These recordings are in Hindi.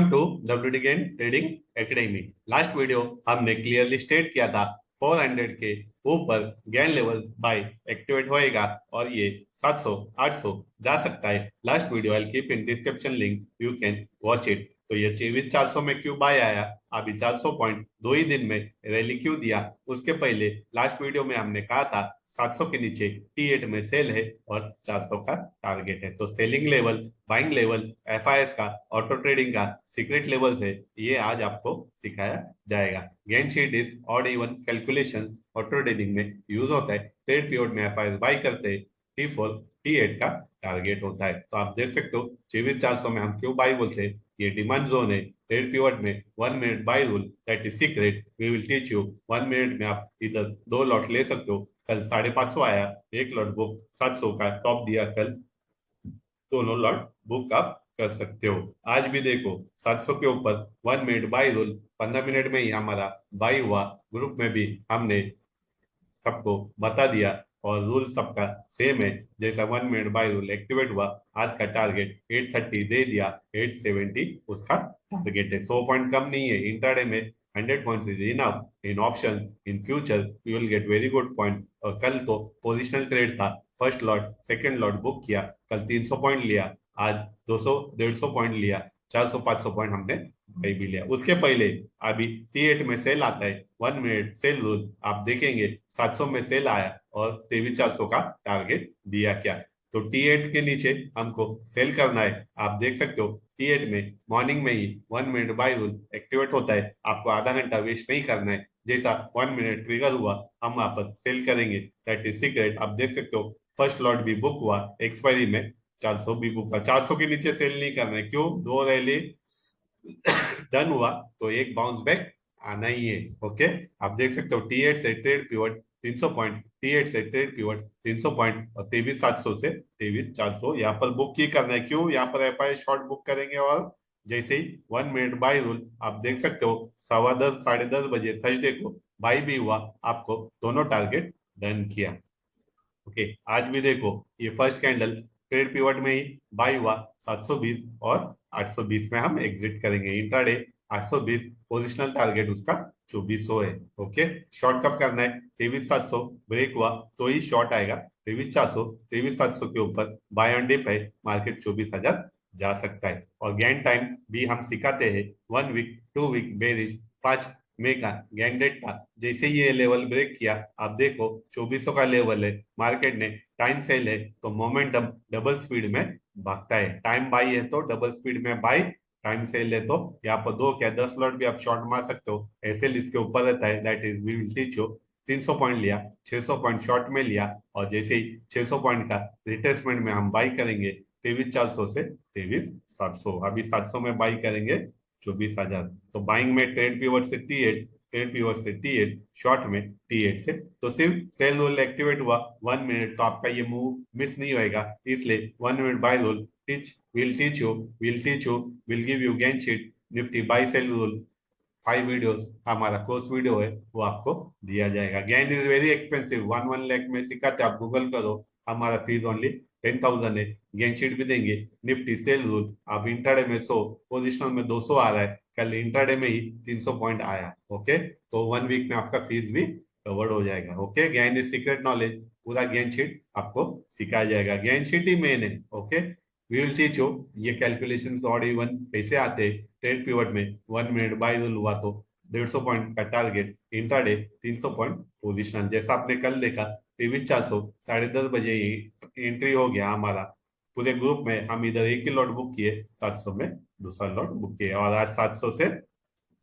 To WD Gann trading academy. Last video हमने क्लियरली स्टेट किया था 400 के ऊपर गेन लेवल बाय एक्टिवेट होएगा और ये 700 800 जा सकता है। Last video I keep in description link, you can watch it. तो ये 2400 में क्यों बाय आया, अभी 400 पॉइंट 2 ही दिन में रैली क्यों दिया, उसके पहले लास्ट वीडियो में हमने कहा था 700 के नीचे T8 में सेल है और 400 का टारगेट है। तो selling level, buying level, FIS का, ऑटो ट्रेडिंग का सीक्रेट लेवल्स है, ये आज आपको सिखाया जाएगा। Gann sheet is odd even calculation auto trading में यूज होता है। ट्रेड पीरियड में FIS बाई करते हैं, T4 T8 का टारगेट होता है। तो आप देख सकते हो 2400 में हम क्यों बाई बोलते हैं, ये डिमांड जोन है। ट्रेड पीरियड में 1 minute buy rule, that is secret, we will teach you. 1 minute में आप इधर 2 लॉट ले सकते हो। कल 550 आया, एक लॉट बुक 700 का टॉप दिया कल, दोनों लॉट बुक आप कर सकते हो। आज भी देखो 700 के ऊपर 1 मिनट बाई रूल, 15 मिनट में ही हमारा बाई हुआ। ग्रुप में भी हमने सबको बता दिया और रूल सबका सेम है। जैसा 1 मिनट बाय रूल एक्टिवेट हुआ, आज का टारगेट 830 दे दिया, 870 उसका टारगेट है। 100 पॉइंट कम नहीं है। इंट्राडे में 100 points is enough. In option, in future you will get very good point. और कल तो पोजिशनल ट्रेड था, first lot second lot book किया, कल 300 पॉइंट लिया, आज 200 150 पॉइंट लिया, 400 500 पॉइंट हमने भाई भी लिया। उसके पहले अभी T8 में सेल आता है, 1 मिनट सेल रूल आप देखेंगे 700 में सेल आया और 23,400 का टारगेट दिया क्या। तो T8 के नीचे हमको सेल करना है। आप देख सकते हो T8 में मॉर्निंग में ही 1 मिनट बाय रूल एक्टिवेट होता है, आपको आधा घंटा वेस्ट नहीं करना है। जैसा 1 मिनट ट्रिगर हुआ, हम वहां पर सेल करेंगे, दैट इज सीक्रेट। आप देख सकते हो फर्स्ट लॉट भी बुक हुआ, एक्सपायरी में 400 भी बुक हुआ। 400 के नीचे सेल नहीं करना है, क्यों, दो रैली डन हुआ तो एक बाउंस बैक आना ही है। ओके, आप देख सकते हो T8 से ट्रेड पिवट 300 पॉइंट, T8 से ट्रेड पिवट 300 पॉइंट और 23,700 से 23,400 यहाँ पर बुक ही करना है। क्यों, यहाँ पर FI शॉर्ट बुक करेंगे और जैसे ही 1 मिनट बाय रूल आप देख सकते हो 10:15 10:30 बजे थर्सडे को बाई भी हुआ, आपको दोनों टारगेट डन किया। ओके, आज भी देखो ये फर्स्ट कैंडल ट्रेड पिवट में ही बाई हुआ 720 और 820 में हम एग्जिट करेंगे। इंट्राडे 820, पोजिशनल टारगेट उसका 2400 है। ओके, शॉर्ट कब करना है, 23,700 ब्रेक हुआ तो ही शॉर्ट आएगा। 23,400 23,700 के ऊपर बाय ऑन डिप है, मार्केट 24,000 जा सकता है। और गैन टाइम भी हम सिखाते हैं, 1 वीक 2 वीक बेरिश 5 मई का गैंडेट था। जैसे ही ये लेवल ब्रेक किया, आप देखो 2400 का लेवल है, मार्केट ने टाइम सेल है तो मोमेंटम डबल स्पीड में भागता है। टाइम बाई है तो डबल स्पीड में बाई, टाइम सेल है तो यहाँ पर 2 क्या 10 लॉट भी आप शॉर्ट मार सकते हो। ऐसे इसके ऊपर रहता है, that is we will teach you. 300 point लिया, 600 पॉइंट शॉर्ट में लिया और जैसे ही 600 पॉइंट का रिट्रेसमेंट में हम बाई करेंगे 23,400 से 23,700। अभी 700 में बाई करेंगे 24,000। तो बाइंग में ट्रेड पीवट से T8, ट्रेड पीवट से T8, शॉर्ट में T8 से। तो सिर्फ सेल रूल एक्टिवेट हुआ 1 मिनट तो आपका ये मूव मिस नहीं होएगा, इसलिए 1 minute buy rule teach will will give you Gann sheet, Nifty buy sell rule 5 videos, हमारा कोर्स वीडियो है वो आपको दिया जाएगा। Gann is very expensive, 1 lakh में सिखाते, आप गूगल करो, हमारा फीस ओनली 10,000 है। गेन शीट भी देंगे, निफ्टी सेल रूल। अब इंट्राडे में 100, पोजिशनल में 200 आ रहा है, कल इंट्राडे में ही 300 पॉइंट आया। ओके, तो 1 वीक में आपका फीस भी कवर्ड हो जाएगा। Okay, Gann is secret knowledge, पूरा गेन शीट आपको सिखाया जाएगा, गेन शीट ही मेन है। Okay, we will teach you ये कैलकुलेशंस ऑड इवन कैसे आते हैं। ट्रेड पिवट में 1 मिनट बाय रूल हुआ तो 150 पॉइंट का टारगेट, इंट्राडे 300 पॉइंट पोजिशनल, जैसा आपने कल देखा 23,400 10:30 बजे ही एंट्री हो गया हमारा। पूरे ग्रुप में हम इधर एक ही लॉट बुक किए, 700 में दूसरा लॉट बुक किए और आज 700 से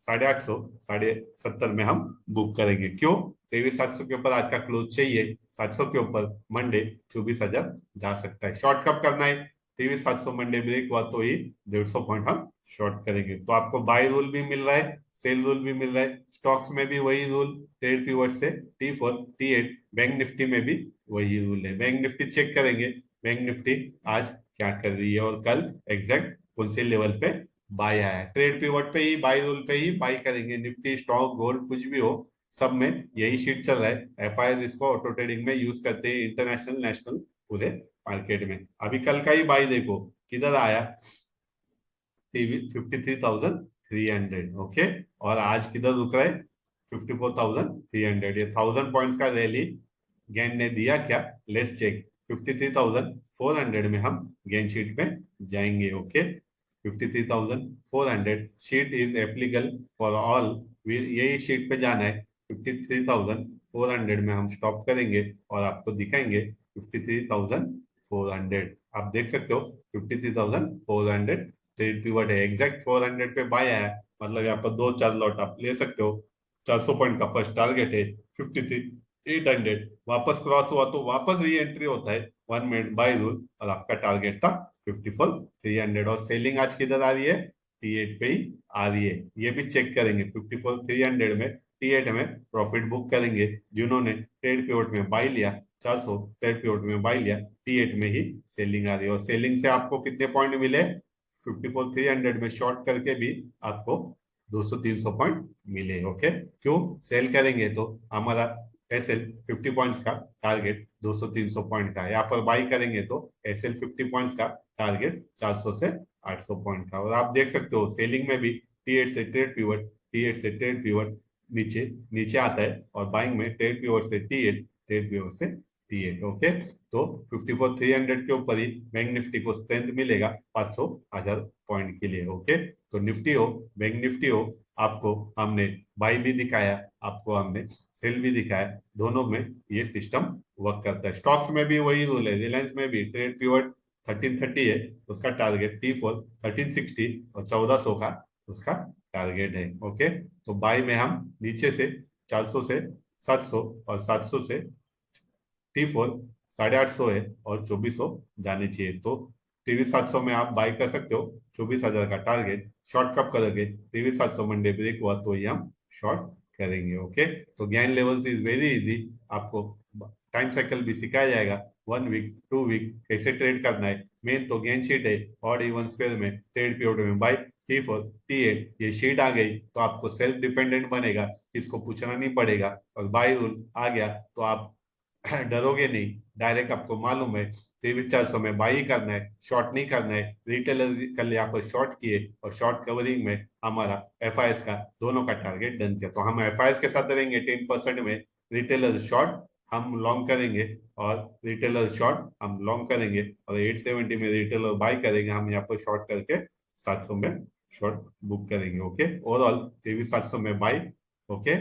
850 770 में हम बुक करेंगे। क्यों, 23,700 के ऊपर आज का क्लोज चाहिए, 700 के ऊपर मंडे 24,000 जा सकता है। शॉर्ट कब करना है, 23,700 मंडे ब्रेक हुआ तो ही 150 पॉइंट हम शॉर्ट करेंगे। तो आपको बाय रूल भी मिल रहा है, सेल रूल भी मिल रहा है। स्टॉक्स में भी वही रूल, ट्रेड पीवट से T4 T8, बैंक निफ्टी में भी वही रूल है। बैंक निफ्टी चेक करेंगे, बैंक निफ्टी आज क्या कर रही है और कल एग्जैक्ट कौन से लेवल पे बाय आया है। ट्रेड पीवट पे ही, बाय रूल पे ही बाय करेंगे। निफ्टी, स्टॉक, गोल्ड कुछ भी हो, सब में यही शीट चल रहा है। FIs इसको ऑटो ट्रेडिंग में यूज करते हैं, इंटरनेशनल नेशनल पूरे मार्केट में। अभी कल का ही बाई देखो किधर आया, टीवी 53,300, ओके। और आज किधर रुक रहा है? 54,300। ये 1000 पॉइंट्स का रैली गेन ने दिया क्या? Let's check. 53,400 में हम गेन शीट में जाएंगे, okay. 53,400 sheet is applicable for all. यही शीट पे जाना है। 53,400 में हम स्टॉप करेंगे और आपको दिखाएंगे 53,400। आप देख सकते हो 53,400 ट्रेड पिवट है। एग्जैक्ट 400 पे बाय आया, मतलब यहाँ पर 2-4 लॉट आप ले सकते हो। 400 पॉइंट का फर्स्ट टारगेट है 53,800। वापस क्रॉस हुआ तो वापस री एंट्री होता है 1 मिनट बाय रूल, और आपका टारगेट था 54,300। और सेलिंग आज किधर आ रही है? T8 पे ही आ रही है। ये भी चेक करेंगे 54,300 में T8 में प्रॉफिट बुक करेंगे। जिन्होंने ट्रेड पिवट में बाय लिया 400, ट्रेड पिवट में बाय लिया, T8 में ही सेलिंग आ रही है। और सेलिंग से आपको कितने पॉइंट मिले? 54,300 में शॉर्ट करके भी आपको 200-300 पॉइंट मिले, ओके। क्यों सेल करेंगे? तो हमारा एसएल 50 पॉइंट्स का टारगेट 200-300 पॉइंट का है। यहाँ पर बाई करेंगे तो एसएल 50 पॉइंट्स का टारगेट 400 से 800 पॉइंट का। और आप देख सकते हो सेलिंग में भी T8 से ट्रेड पिवट, T8 से ट्रेड पिवट नीचे नीचे आता है, और बाइंग में ट्रेड पिवट से T8, ट्रेड पिवट से T8, ओके। तो 54,300 के ऊपर ही बैंक निफ्टी को स्ट्रेंथ मिलेगा 500,000 पॉइंट के लिए, ओके। तो निफ्टी हो, बैंक निफ्टी हो, आपको हमने बाई भी दिखाया, आपको हमने सेल भी दिखाया। दोनों में ये सिस्टम वर्क करता है। स्टॉक्स में भी वही रूल है। रिलायंस में भी ट्रेड पिवट 1330 है, उसका टारगेट T4 1360 और 1400 का उसका टारगेट है, ओके। तो बाई में हम नीचे से 400 से 700 और 700 से T4 850 है, और 2400 जाने चाहिए। तो 23,700 में आप बाई कर सकते हो। 24,000 का टारगेट। शॉर्ट कब करोगे? 23,700 मंडे ब्रेक हुआ तो ही हम शॉर्ट करेंगे, ओके। तो gain levels is very easy. आपको टाइम साइकिल भी सिखाया जाएगा। 1 वीक 2 वीक कैसे ट्रेड करना है। मेन तो गेन शीट है। ऑड इवन स्क्वायर में ट्रेड पीरियड में बाई T4 T8 ये शीट आ गई तो आपको सेल्फ डिपेंडेंट बनेगा, किसको पूछना नहीं पड़ेगा। और बाई रूल आ गया तो आप डरोगे नहीं। डायरेक्ट आपको मालूम है 23,400 में बाई करना है, शॉर्ट नहीं करना है। रिटेलर कल यहाँ पर शॉर्ट किए और शॉर्ट कवरिंग में हमारा FIS का दोनों का टारगेट डन किया। तो हम FIS के साथ रहेंगे 10% में। रिटेलर शॉर्ट हम लॉन्ग करेंगे, और रिटेलर शॉर्ट हम लॉन्ग करेंगे, और 870 में रिटेलर बाई करेंगे। हम यहाँ पर शॉर्ट करके 700 में शॉर्ट बुक करेंगे, ओके। ओवरऑल 23,700 में बाई, ओके।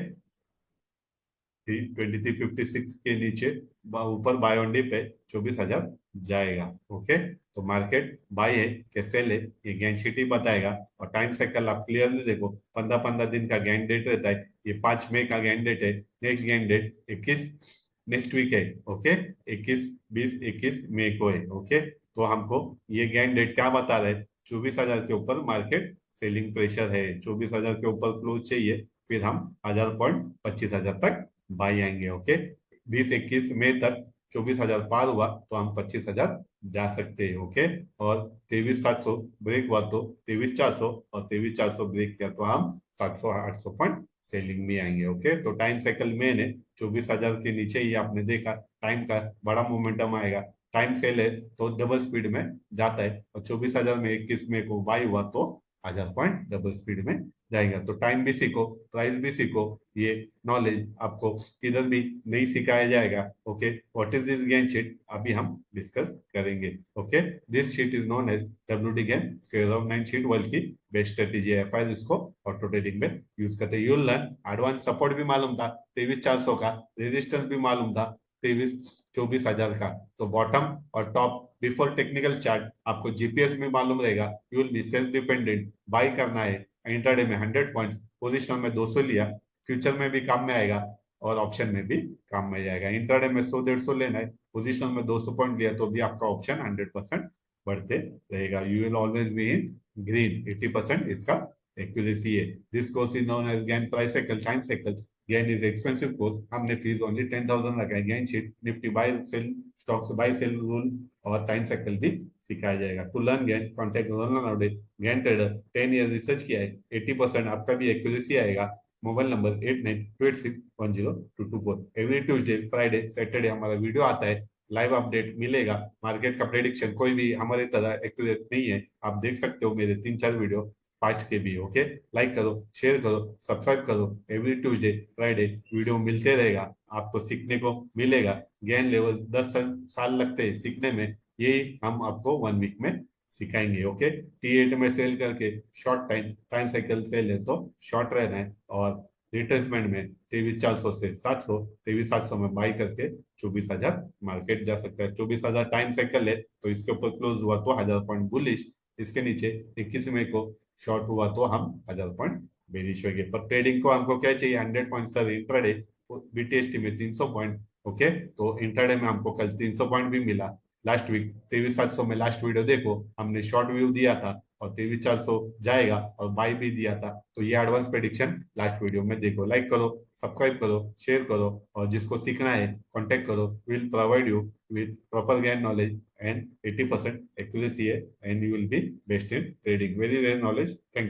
2356 के नीचे ऊपर बाय ऑन डिप है 24,000 जाएगा, ओके। तो मार्केट बाय है कि सेल है ये गेन शीट ही बताएगा। और टाइम साइकिल आप क्लियरली देखो, 15-15 दिन का गेन डेट रहता है। ये 5 मई का गेन डेट है। Next Gann date 21 next week है, ओके। 21 मई को है, ओके। तो हमको ये गेन डेट क्या बता रहा है? 24,000 के ऊपर मार्केट सेलिंग प्रेशर है। 24,000 के ऊपर क्लोज चाहिए, फिर हम 1000 पॉइंट 25,000 तक बाई आएंगे, ओके। 20-21 मई तक 24,000 पार हुआ तो हम 25,000 जा सकते हैं, ओके। और 23,700 ब्रेक हुआ तो 23,400, और 23,400 ब्रेक किया तो हम 700-800 पॉइंट सेलिंग में आएंगे, ओके। तो टाइम साइकिल मेन है। 24,000 के नीचे ही आपने देखा टाइम का बड़ा मोमेंटम आएगा। टाइम सेल है तो डबल स्पीड में जाता है, और 24,000 में 21 मई को बाई हुआ तो 1000 पॉइंट डबल स्पीड में जाएगा। तो टाइम भी सीखो, प्राइस भी सीखो। ये नॉलेज आपको किधर भी नहीं सिखाया जाएगा, okay. What is this Gann sheet अभी हम डिस्कस करेंगे, okay. This sheet is known as WD Gann square of 9 sheet, world की बेस्ट स्ट्रेटेजी है। FI इसको ऑटो ट्रेडिंग में यूज करते हैं। यूल लर्न एडवांस सपोर्ट भी मालूम था 23,400 का, रेजिस्टेंस भी मालूम था 24,000 का। तो बॉटम और टॉप बिफोर टेक्निकल चार्ट आपको GPS भी मालूम रहेगा। You will be self dependent. By करना है इंटरडे में 100 पॉइंट्स, पोजीशन में 200 लिया, फ्यूचर में भी काम में आएगा और ऑप्शन में भी काम में जाएगा। इंटरडे में 100-150 लेना है, पोजीशन में 200 पॉइंट लिया तो भी आपका ऑप्शन 100% बढ़ते रहेगा। You will always be in green. 80% इसका एक्यूरेसी है। This course is known as Gann price cycle time cycle. Gann is expensive course. हमने फीस ओनली 10,000 लगाई। Gann sheet, Nifty buy sell, stocks buy sell rule और टाइम साइकिल भी सिखाया जाएगा। To learn Gann contact Ronaldo Gann trader. 10 year research किया है। 80% आपका भी एक्यूरेसी आएगा। Mobile number 8928610224। Every Tuesday Friday Saturday हमारा वीडियो आता है। लाइव अपडेट मिलेगा। मार्केट का प्रेडिक्शन कोई भी हमारी तरह एक्यूरेट नहीं है। आप देख सकते हो मेरे 3-4 वीडियो पास्ट के भी। ओके, लाइक करो, शेयर करो, सब्सक्राइब करो। एवरी ट्यूसडे फ्राइडे वीडियो मिलते रहेगा, आपको सीखने को मिलेगा। गेन लेवल 10 साल लगते हैं सीखने में, यही हम आपको 1 वीक में सिखाएंगे। ओके, T8 में सेल करके शॉर्ट टाइम साइकिल से ले तो शॉर्ट रहना है, और रिट्रेसमेंट में 23,400 से 700, 23,700 में बाई करके 24,000 मार्केट जा सकता है। 24,000 टाइम साइकिल है तो इसके ऊपर क्लोज हुआ तो 1,000 पॉइंट बुलिश, इसके नीचे 21 मई को शॉर्ट हुआ तो हम 1,000 पॉइंट बेरिश हो गए। पर ट्रेडिंग को हमको क्या चाहिए, 100 पॉइंट सर इंट्राडे, BTST में 300 पॉइंट। ओके, तो इंट्राडे में हमको कल 300 पॉइंट भी मिला। लास्ट वीक 23,700 में लास्ट वीडियो देखो, हमने शॉर्ट व्यू दिया था और 23,400 जाएगा और बाई भी दिया था। तो ये एडवांस प्रेडिक्शन लास्ट वीडियो में देखो। लाइक करो, सब्सक्राइब करो, शेयर करो, और जिसको सीखना है कांटेक्ट करो। Will provide you with proper gain knowledge and 80% accuracy है, and you will be best in trading. Very rare knowledge. Thank